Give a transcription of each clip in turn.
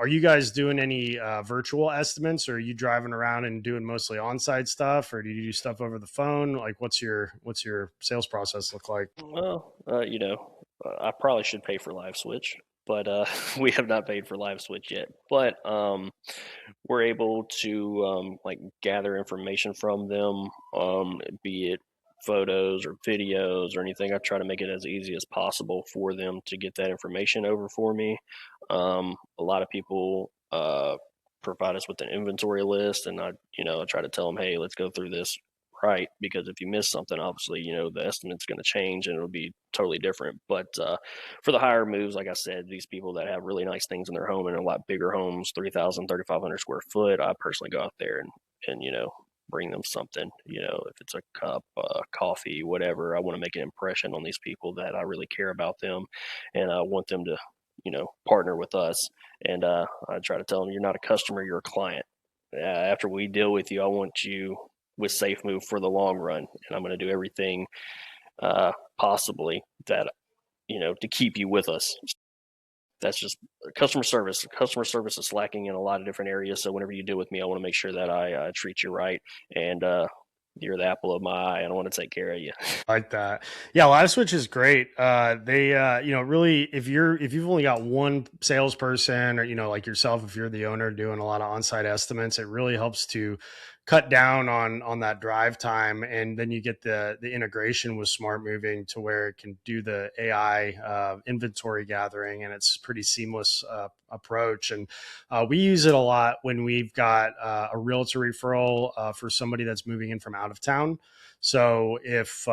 Are you guys doing any virtual estimates, or are you driving around and doing mostly on-site stuff, or do you do stuff over the phone? Like, what's your sales process look like? Well, I probably should pay for Live Switch, but we have not paid for Live Switch yet. But we're able to like gather information from them, be it photos or videos or anything. I try to make it as easy as possible for them to get that information over for me. A lot of people provide us with an inventory list, and I try to tell them, hey, let's go through this right, because if you miss something, obviously, the estimate's going to change and it'll be totally different. But for the higher moves, like I said, these people that have really nice things in their home and a lot bigger homes, 3,000, 3,500 square foot, I personally go out there and bring them something. If it's a cup, coffee, whatever, I want to make an impression on these people that I really care about them, and I want them to, partner with us. And I try to tell them, you're not a customer, you're a client. After we deal with you, I want you with Safe Move for the long run, and I'm going to do everything possibly that to keep you with us. That's just customer service. Customer service is lacking in a lot of different areas. So whenever you deal with me, I want to make sure that I treat you right, and you're the apple of my eye, and I want to take care of you. Like that. Yeah, Live Switch is great. They really, if you've only got one salesperson, or like yourself, if you're the owner doing a lot of on-site estimates, it really helps to cut down on that drive time. And then you get the integration with Smart Moving to where it can do the AI inventory gathering, and it's pretty seamless approach. And we use it a lot when we've got a realtor referral for somebody that's moving in from out of town. So if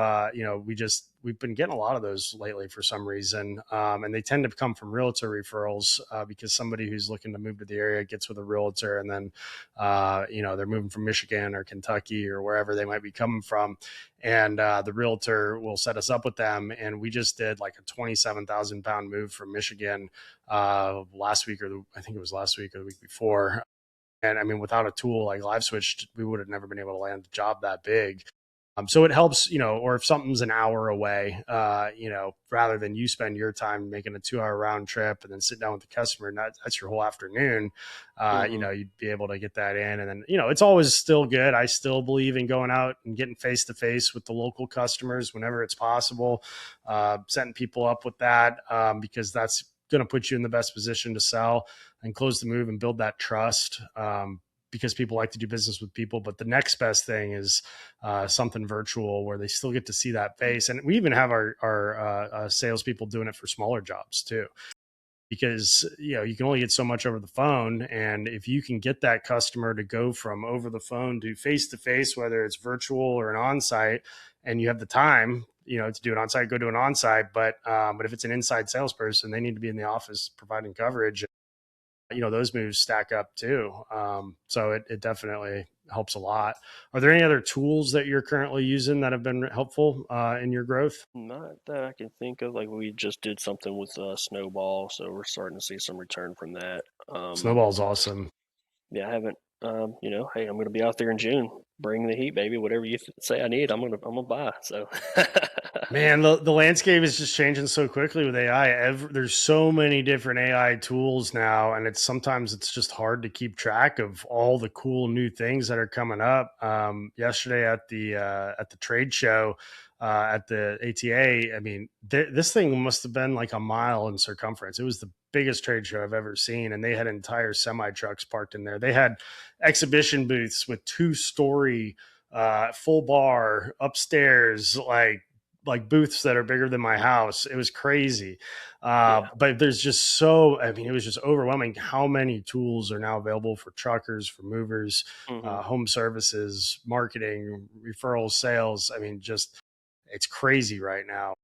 we've been getting a lot of those lately for some reason, and they tend to come from realtor referrals because somebody who's looking to move to the area gets with a realtor, and then they're moving from Michigan or Kentucky or wherever they might be coming from, and the realtor will set us up with them. And we just did like a 27,000 pound move from Michigan last week, I think it was last week or the week before. And I mean, without a tool like Live Switch, we would have never been able to land a job that big. So it helps, or if something's an hour away, rather than you spend your time making a 2 hour round trip and then sit down with the customer, and that's your whole afternoon, Hmm. you'd be able to get that in. And then, it's always still good. I still believe in going out and getting face to face with the local customers whenever it's possible, setting people up with that, because that's going to put you in the best position to sell and close the move and build that trust. Because people like to do business with people. But the next best thing is something virtual where they still get to see that face. And we even have our salespeople doing it for smaller jobs too, because you can only get so much over the phone. And if you can get that customer to go from over the phone to face, whether it's virtual or an on-site, and you have the time, to do an on-site, go to an on-site. But if it's an inside salesperson, they need to be in the office providing coverage. Those moves stack up too. So it definitely helps a lot. Are there any other tools that you're currently using that have been helpful in your growth? Not that I can think of. Like, we just did something with Snowball, so we're starting to see some return from that. Snowball's awesome. Yeah, I haven't. Hey, I'm gonna be out there in June. Bring the heat, baby. Whatever you say I need, I'm gonna buy. So, Man, the landscape is just changing so quickly with AI. There's so many different AI tools now, and sometimes it's just hard to keep track of all the cool new things that are coming up. Yesterday at the trade show at the ATA, I mean, this thing must have been like a mile in circumference. It was the biggest trade show I've ever seen, and they had entire semi trucks parked in there. They had exhibition booths with two-story full bar upstairs, like booths that are bigger than my house. It was crazy. yeah. But there's just I mean, it was just overwhelming how many tools are now available for truckers, for movers, Hmm. home services, marketing, referrals, sales. I mean, just it's crazy right now.